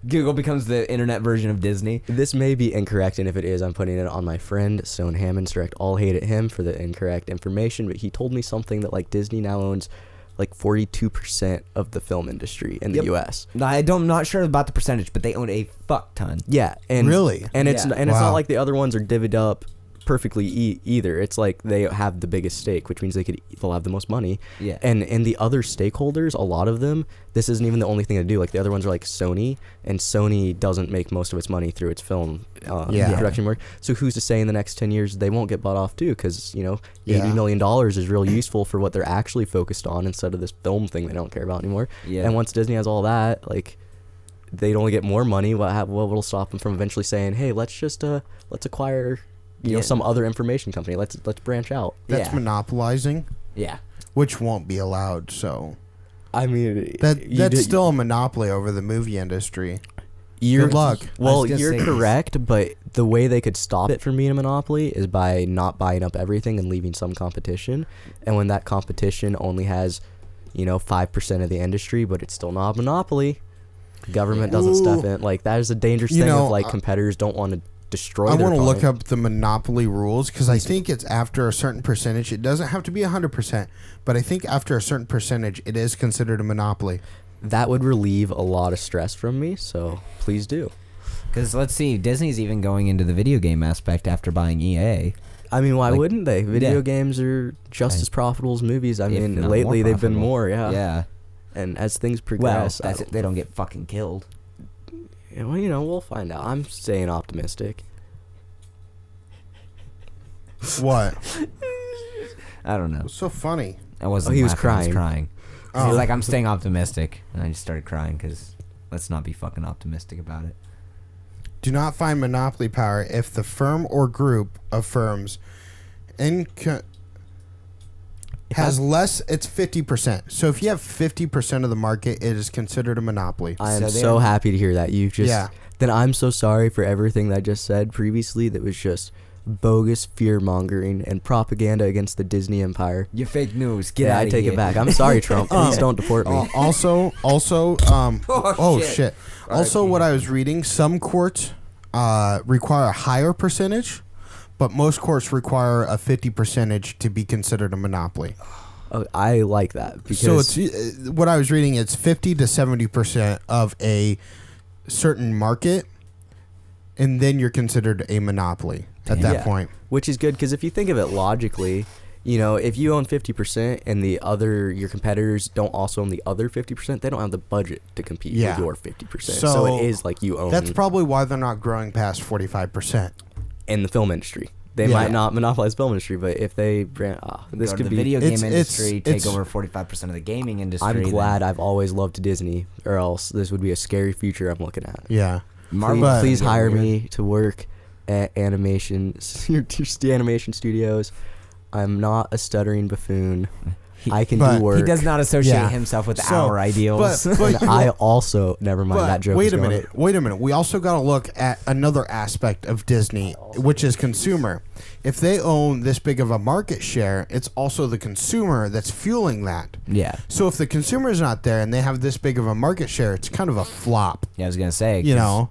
Google becomes the internet version of Disney. This may be incorrect, and if it is, I'm putting it on my friend Stone Hammond's direct all hate at him for the incorrect information, but he told me something that like Disney now owns like 42% of the film industry in the US. I'm not sure about the percentage, but they own a fuck ton. Yeah, and really, and it's Wow. it's not like the other ones are divvied up perfectly either. It's like they have the biggest stake, which means they'll have the most money. Yeah. And the other stakeholders, a lot of them, this isn't even the only thing to do. Like the other ones are like Sony, and Sony doesn't make most of its money through its film production work. So who's to say in the next 10 years they won't get bought off too? Because $80 million is real useful for what they're actually focused on instead of this film thing they don't care about anymore. Yeah. And once Disney has all that, like they'd only get more money. What will stop them from eventually saying, hey, let's acquire some other information company. Let's branch out. That's monopolizing. Yeah. Which won't be allowed. So I mean, that's still a monopoly over the movie industry. Good luck. Well, you're correct, but the way they could stop it from being a monopoly is by not buying up everything and leaving some competition. And when that competition only has, 5% of the industry, but it's still not a monopoly, government doesn't step in. Like that is a dangerous thing. Of like competitors don't want to destroy. I want to look up the monopoly rules because I think it's after a certain percentage. It doesn't have to be 100%, but I think after a certain percentage, it is considered a monopoly. That would relieve a lot of stress from me, so please do. Because let's see, Disney's even going into the video game aspect after buying EA. I mean, why wouldn't they? Video games are just as profitable as movies. I mean, lately they've been more, Yeah. And as things progress, they don't get fucking killed. Well, we'll find out. I'm staying optimistic. What? I don't know. What's so funny? I wasn't. He was laughing, I crying. was crying. Oh. He's like, I'm staying optimistic, and I just started crying because let's not be fucking optimistic about it. Do not find monopoly power if the firm or group of firms has less. It's 50%. So if you have 50% of the market, it is considered a monopoly. I am so happy to hear that. Then I'm so sorry for everything that I just said previously that was just bogus fear-mongering and propaganda against the Disney empire. You fake news. Get out of here. I take it back. I'm sorry, Trump. Please don't deport me. Also, shit. Also, what I was reading, some courts require a higher percentage, but most courts require a 50% to be considered a monopoly. Oh, I like that. Because so it's what I was reading. It's 50 to 70% of a certain market, and then you're considered a monopoly at that point. Which is good because if you think of it logically, if you own 50% and your competitors don't also own the other 50%, they don't have the budget to compete with your 50%. So it is like you own. That's probably why they're not growing past 45%. In the film industry. They might not monopolize film industry, but if they this could be video game industry take over 45% of the gaming industry. I'm glad I've always loved Disney, or else this would be a scary future I'm looking at. Yeah. Please hire me to work at animation studios. I'm not a stuttering buffoon. I can do work. He does not associate himself with our ideals. But I also, never mind, that joke. Wait a minute. We also got to look at another aspect of Disney, which is consumer. If they own this big of a market share, it's also the consumer that's fueling that. Yeah. So if the consumer's not there and they have this big of a market share, it's kind of a flop. Yeah, I was gonna say.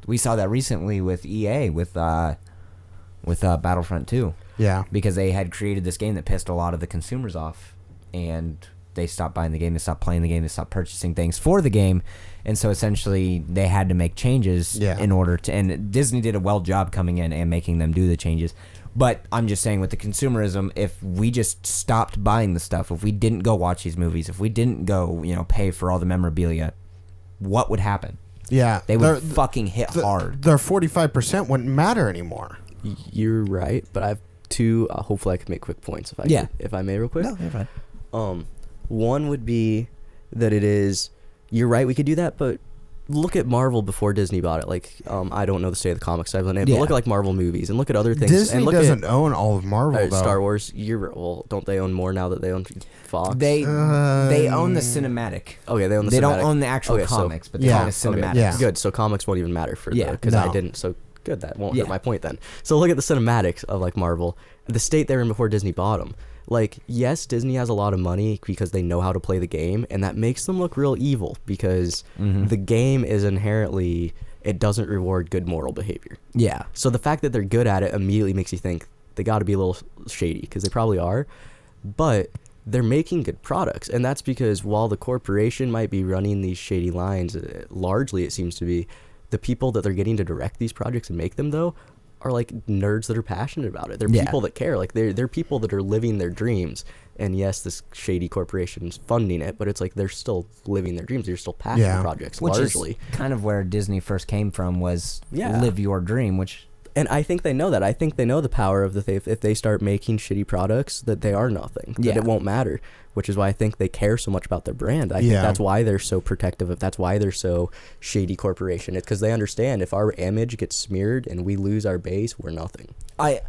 We saw that recently with EA with Battlefront 2. Yeah. Because they had created this game that pissed a lot of the consumers off, and they stopped buying the game, they stopped playing the game, they stopped purchasing things for the game, and so essentially they had to make changes in order to. And Disney did a well job coming in and making them do the changes. But I'm just saying, with the consumerism, if we just stopped buying the stuff, if we didn't go watch these movies, if we didn't go, pay for all the memorabilia, what would happen? Yeah. They would fucking hit hard. Their 45% wouldn't matter anymore. You're right, but I have two. Hopefully, I can make quick points if I may, real quick. No, you're fine. One would be that it is. You're right. We could do that, but look at Marvel before Disney bought it. Like, I don't know the state of the comics side of the name, but look at like Marvel movies and look at other things. Disney and doesn't own all of Marvel, though. Star Wars. Don't they own more now that they own Fox? They own the cinematic. Okay, they own the. They cinematic. don't own the actual comics, but they own the cinematic. Okay. Yeah. Good. So comics won't even matter for because I didn't. So good. That won't hurt my point then. So look at the cinematics of like Marvel, the state they were in before Disney bought them. Like, yes, Disney has a lot of money because they know how to play the game, and that makes them look real evil because the game is inherently, it doesn't reward good moral behavior. Yeah. So the fact that they're good at it immediately makes you think they got to be a little shady, because they probably are, but they're making good products, and that's because while the corporation might be running these shady lines, largely it seems to be the people that they're getting to direct these projects and make them, though, are like nerds that are passionate about it. They're people that care. Like they're people that are living their dreams. And yes, this shady corporation is funding it, but it's like they're still living their dreams. They're still passionate projects, which largely. Is kind of where Disney first came from, was live your dream, which... And I think they know that. I think they know the power of if they start making shitty products, that they are nothing. That it won't matter. Which is why I think they care so much about their brand. I think that's why they're so protective of. That's why they're so shady corporation. It's because they understand if our image gets smeared and we lose our base, we're nothing.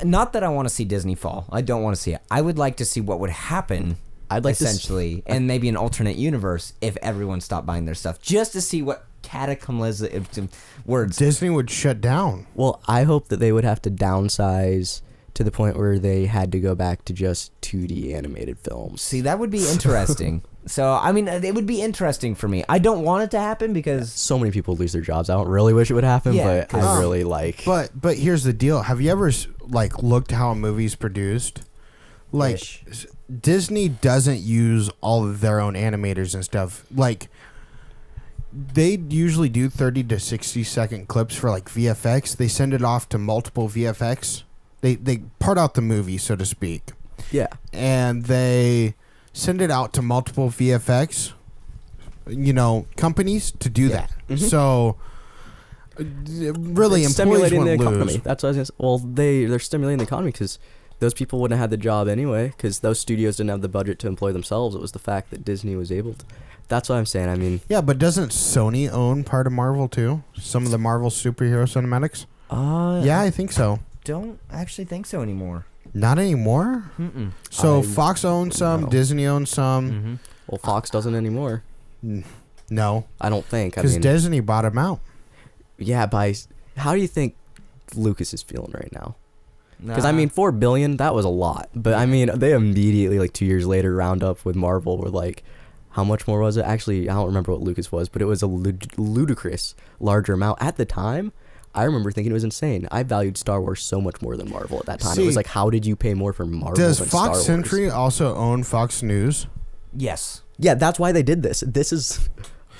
Not that I want to see Disney fall. I don't want to see it. I would like to see what would happen. I'd like essentially, and maybe an alternate universe if everyone stopped buying their stuff, just to see what cataclysmic words Disney would shut down. Well, I hope that they would have to downsize to the point where they had to go back to just 2D animated films. See, that would be interesting. So, I mean, it would be interesting for me. I don't want it to happen because... So many people lose their jobs. I don't really wish it would happen, but I really like... But here's the deal. Have you ever, looked how a movie's produced? Disney doesn't use all of their own animators and stuff. They usually do 30 to 60 second clips for, VFX. They send it off to multiple VFX. They part out the movie, so to speak. Yeah. And they send it out to multiple VFX, companies to do that. Mm-hmm. So, really, employees stimulating the economy. Lose. That's what I was going to say. Well, they're stimulating the economy because those people wouldn't have had the job anyway, because those studios didn't have the budget to employ themselves. It was the fact that Disney was able to. That's what I'm saying. I mean... Yeah, but doesn't Sony own part of Marvel, too? Some of the Marvel superhero cinematics? Yeah, I think so. Don't actually think so anymore. Not anymore? Mm-mm. So Fox owns some, Disney owns some. Mm-hmm. Well, Fox doesn't anymore. No. I don't think. Because Disney bought him out. Yeah, how do you think Lucas is feeling right now? Because, $4 billion, that was a lot. But, they immediately, 2 years later, round up with Marvel with, how much more was it? Actually, I don't remember what Lucas was, but it was a ludicrous larger amount. At the time, I remember thinking it was insane. I valued Star Wars so much more than Marvel at that time. It was how did you pay more for Marvel than Star Wars? Does Fox Century also own Fox News? Yes. Yeah, that's why they did this. This is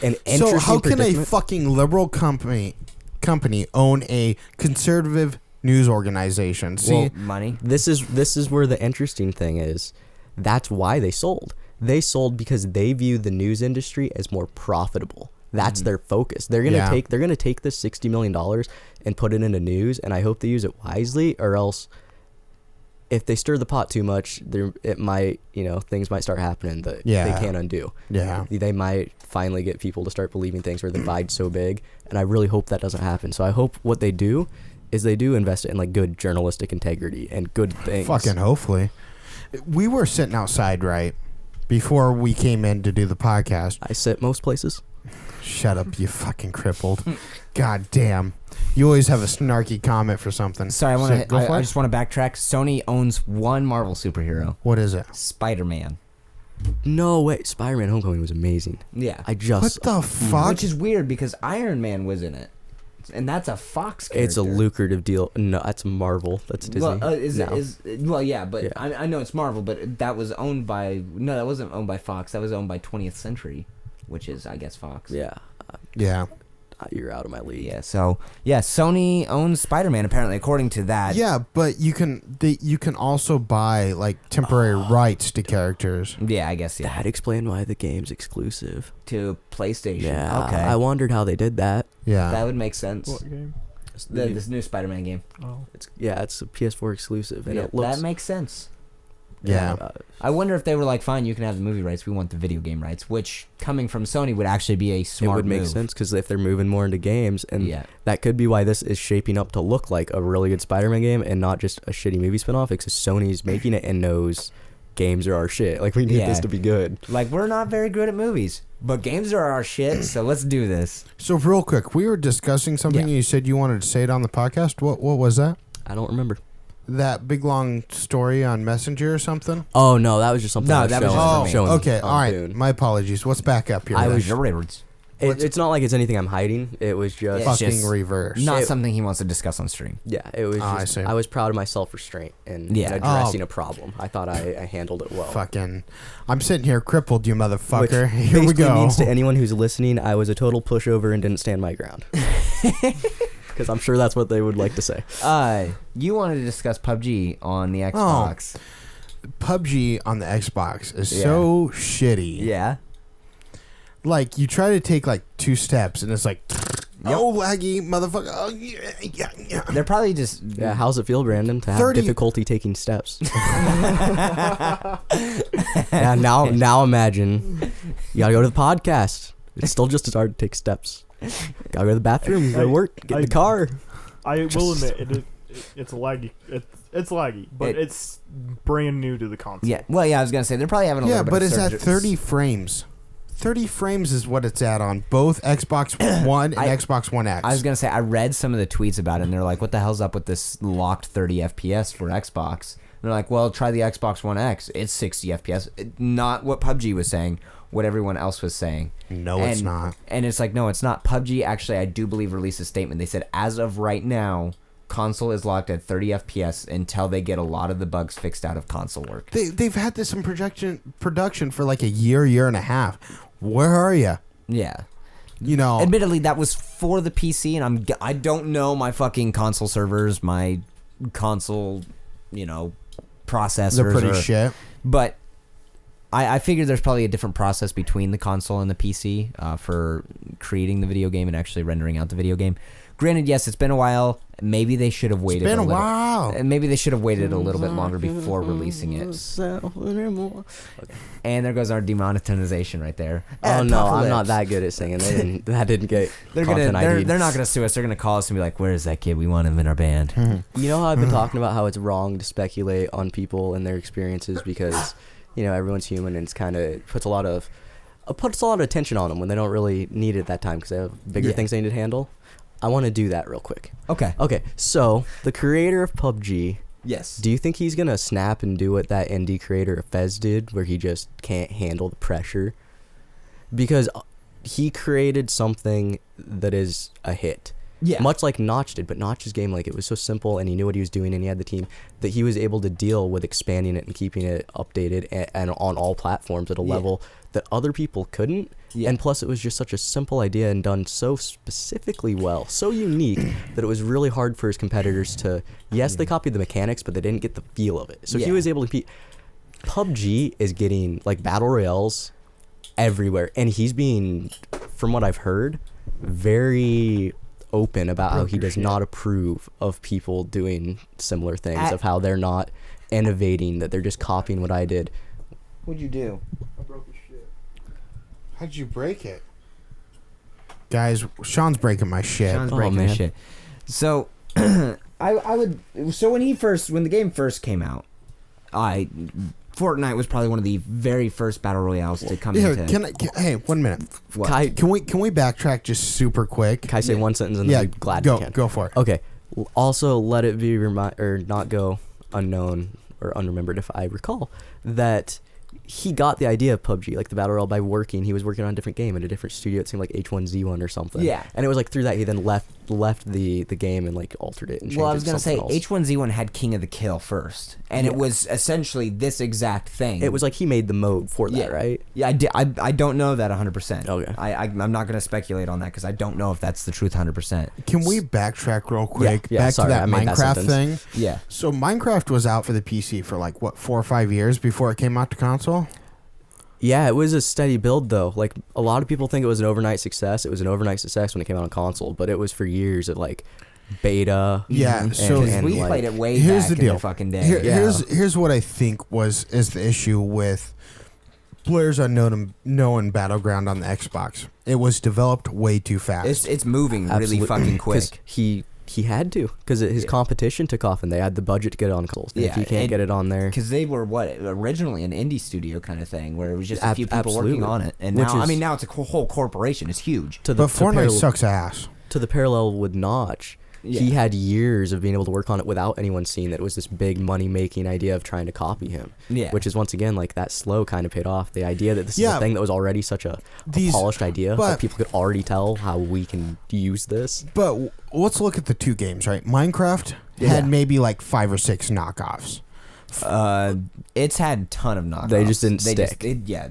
an interesting So how can predicament. a fucking liberal company own a conservative news organization? See, well, money. This is where the interesting thing is. That's why they sold. They sold because they view the news industry as more profitable. That's their focus. They're gonna take this $60 million and put it into news, and I hope they use it wisely, or else if they stir the pot too much, it might, things might start happening that they can't undo. Yeah. They might finally get people to start believing things where the divide's so big, and I really hope that doesn't happen. So I hope what they do is they do invest in good journalistic integrity and good things. Fucking hopefully. We were sitting outside, right? before we came in to do the podcast. I sit most places. Shut up, you fucking crippled. God damn. You always have a snarky comment for something. Sorry, I Go just want to backtrack. Sony owns one Marvel superhero. What is it? Spider-Man. No way. Spider-Man Homecoming was amazing. Yeah. What the fuck? Which is weird because Iron Man was in it. And that's a Fox character. It's a lucrative deal. No, that's Marvel. That's Disney. Well, yeah, but Yeah. I know it's Marvel, but that was owned by... No, that wasn't owned by Fox. That was owned by 20th Century, which is, I guess, Fox. Yeah. Yeah. You're out of my league. Yeah, so... Yeah, Sony owns Spider-Man, apparently, according to that. Yeah, but you can also buy like temporary rights to characters. Yeah, I guess, yeah. That explained why the game's exclusive. To PlayStation. Yeah. Okay. I wondered how they did that. Yeah. That would make sense. What game? This new Spider-Man game. Oh. It's a PS4 exclusive, and Yeah, it looks. that makes sense. Yeah. I wonder if they were like, fine, you can have the movie rights, we want the video game rights, which, coming from Sony, would actually be a it smart would make move. sense because if they're moving more into games, and Yeah. that could be why this is shaping up to look like a really good Spider-Man game and not just a shitty movie spinoff. Because Sony's making it and knows games are our shit. Like, we need Yeah. this to be good. Like, we're not very good at movies, but games are our shit, so let's do this. So real quick, we were discussing something and you said you wanted to say it on the podcast. What was that? I don't remember. That big long story on Messenger or something? Oh no, that was just something. No, I was that was showing, just for me. showing Okay, on all right. Dune. My apologies. What's back up here? I then? was- It's not like it's anything I'm hiding. It was just It's fucking just reverse. Not something he wants to discuss on stream. yeah. It was. I Just, see. I was proud of my self-restraint and Yeah. addressing a problem. I thought I handled it well. Fucking, I'm sitting here crippled, you Which motherfucker. Here we basically go. means to anyone who's listening, I was a total pushover and didn't stand my ground. Because I'm sure that's what they would like to say. You wanted to discuss PUBG on the Xbox. PUBG on the Xbox is Yeah. so shitty. Yeah. Like, you try to take like 2 steps and it's like, oh, laggy, motherfucker. Oh, yeah. They're probably just... Yeah, how's it feel, Brandon, to have 30 difficulty taking steps? Yeah, now imagine you gotta go to the podcast. It's still just as hard to take steps. Gotta go to the bathroom, go to work, get in the car. I will admit it's laggy. It's laggy, but it's brand new to the console. Yeah, well, yeah, I was going to say, they're probably having a Yeah, little bit but of it's at surges. 30 frames. 30 frames is what it's at on both Xbox One and Xbox One X. I was going to say, I read some of the tweets about it, and they're like, what the hell's up with this locked 30 FPS for Xbox? And they're like, well, try the Xbox One X. It's 60 FPS. Not what PUBG was saying, what everyone else was saying. No, it's not. And it's like, no, it's not. PUBG, actually, I do believe, released a statement. They said, as of right now, console is locked at 30 FPS until they get a lot of the bugs fixed out of console work. They've had this in production for like a year and a half. Where are you? Yeah. You know, Admittedly, that was for the PC, and I don't know my fucking console servers, my console, processors. they're pretty shit. But I figure there's probably a different process between the console and the PC for creating the video game and actually rendering out the video game. Granted, yes, it's been a while. Maybe they should have waited. It's been a little. while. Maybe they should have waited a little bit longer before releasing it. And there goes our demonetization right there. Oh no, I'm Apocalypse. not that good at singing. That didn't get They're content gonna. ID. They're not gonna sue us. They're gonna call us and be like, "Where is that kid? We want him in our band." You know how I've been talking about how it's wrong to speculate on people and their experiences because, everyone's human and it's kind of puts a lot of attention on them when they don't really need it at that time because they have bigger things they need to handle. I want to do that real quick. Okay. Okay, so the creator of PUBG, Yes. do you think he's gonna snap and do what that indie creator of Fez did, where he just can't handle the pressure? Because he created something that is a hit. Yeah. Much like Notch did, but Notch's game, it was so simple and he knew what he was doing and he had the team that he was able to deal with expanding it and keeping it updated and on all platforms at a level that other people couldn't. Yeah. And plus it was just such a simple idea and done so specifically well, so unique that it was really hard for his competitors to, they copied the mechanics, but they didn't get the feel of it. So he was able to compete. PUBG is getting battle royales everywhere and he's being, from what I've heard, very open about how he does not approve of people doing similar things, of how they're not innovating, that they're just copying what I did. What'd you do? I broke the shit. How'd you break it? Guys, Sean's breaking my shit. Sean's breaking man. his shit. So, I would. So when the game first came out, I Fortnite was probably one of the very first battle royales to come Here, into. hey, 1 minute. What? Can we backtrack just super quick? Can I say one sentence and Yeah, then be glad go you can? go for it. Okay. Also, let it be not go unknown or unremembered if I recall that he got the idea of PUBG, like the battle royale, by working. He was working on a different game in a different studio. It seemed like H1Z1 or something. Yeah. And it was like through that he then left the game and like altered it and changed Well, I it was to gonna say something else. H1Z1 had King of the Kill first, and it was essentially this exact thing. It was like he made the mode for that, right? Yeah, I did. I don't know that 100%. Okay. I'm not gonna speculate on that because I don't know if that's the truth 100%. Can we backtrack real quick Yeah, back sorry, to that I made that Minecraft sentence. thing? Yeah. So Minecraft was out for the PC for like what 4 or 5 years before it came out to console. Yeah, it was a steady build though. Like a lot of people think it was an overnight success. It was an overnight success when it came out on console, but it was for years of like beta. Yeah, so Because we like, played it way here's back the in deal. the fucking day. Here's what I think is the issue with Players Unknown Battleground on the Xbox. It was developed way too fast. It's moving really Absolute- fucking 'cause quick. He had to because his competition took off and they had the budget to get it on consoles. And if Yeah, you can't and- get it on there, Because they were originally an indie studio kind of thing where it was just a few people absolutely. working on it, and Which now is- now it's a whole corporation. It's huge. to but Fortnite parallel- sucks ass. to the parallel with Notch. Yeah. He had years of being able to work on it without anyone seeing that it was this big money making idea of trying to copy him. Yeah. Which is once again like that slow kind of paid off. The idea that this is Yeah. a thing that was already such a polished idea but- that people could already tell how we can use this. But let's look at the two games, right? Minecraft had maybe like 5 or 6 knockoffs. It's had a ton of knockoffs. They just didn't stick. Yeah.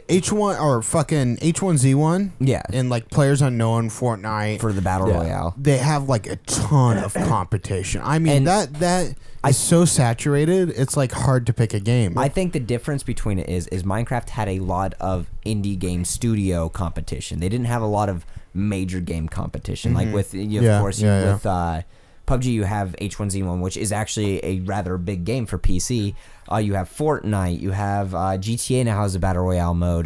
H1 or fucking H1Z1. Yeah. And like Players Unknown, Fortnite. For the battle Yeah. royale. They have like a ton of competition. I mean, And that is so saturated. It's like hard to pick a game. I think the difference between it is Minecraft had a lot of indie game studio competition. They didn't have a lot of major game competition. Like with with PUBG, you have H1Z1, which is actually a rather big game for PC. You have Fortnite. You have GTA now has a battle royale mode.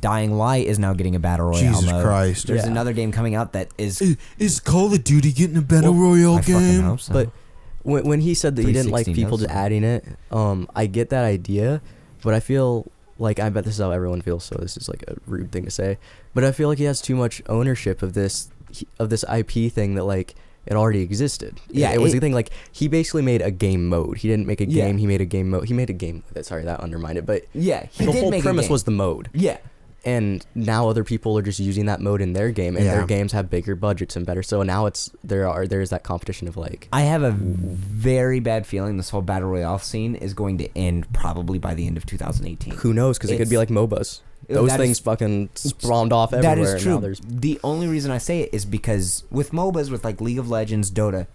Dying Light is now getting a battle royale Jesus mode. Christ. There's Yeah. another game coming out that is. Is Call of Duty getting a battle royale I fucking game? hope so. But when he said that he didn't like 360 people knows just so. adding it, I get that idea, but I feel like I bet this is how everyone feels. So this is like a rude thing to say, but I feel like he has too much ownership of this IP thing that like it already existed. Yeah, it was a thing. Like he basically made a game mode. He didn't make a Yeah. game. He made a game mode. He made a game with it. Sorry, that undermined it. But Yeah, he the did whole make a premise game. was the mode. Yeah. And now other people are just using that mode in their game, and Yeah. their games have bigger budgets and better. So now there is that competition of like. I have a very bad feeling this whole battle royale scene is going to end probably by the end of 2018. Who knows? Because it could be like MOBAs. Those That things is- fucking spawned off everywhere. That is and true. now there's The only reason I say it is because with MOBAs, with like League of Legends, Dota,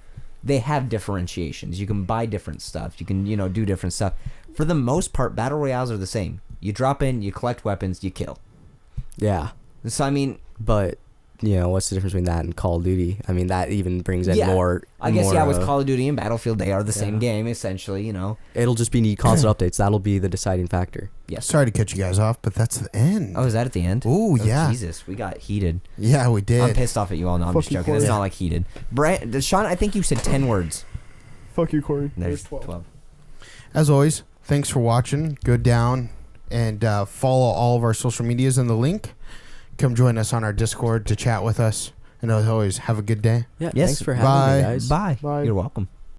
they have differentiations. You can buy different stuff. You can, do different stuff. For the most part, battle royales are the same. You drop in, you collect weapons, you kill. yeah. So I mean, But what's the difference between that and Call of Duty? I mean, that even brings in yeah, more. I guess more, with Call of Duty and Battlefield, they are the same Yeah. game essentially. It'll just be need constant updates. That'll be the deciding factor. Yes. Sorry to cut you guys off, but that's the end. Oh, is that at the end? Ooh, yeah. Jesus, we got heated. Yeah, we did. I'm pissed off at you all. No, I'm Fuck just you, joking. It's Corey. not like heated. Sean, I think you said 10 words. Fuck you, Corey. There's 12. 12. As always, thanks for watching. Go down and follow all of our social medias in the link. Come join us on our Discord to chat with us. And as always, have a good day. Yeah. Yes. Thanks for having Bye. me, guys. Bye. Bye. You're welcome.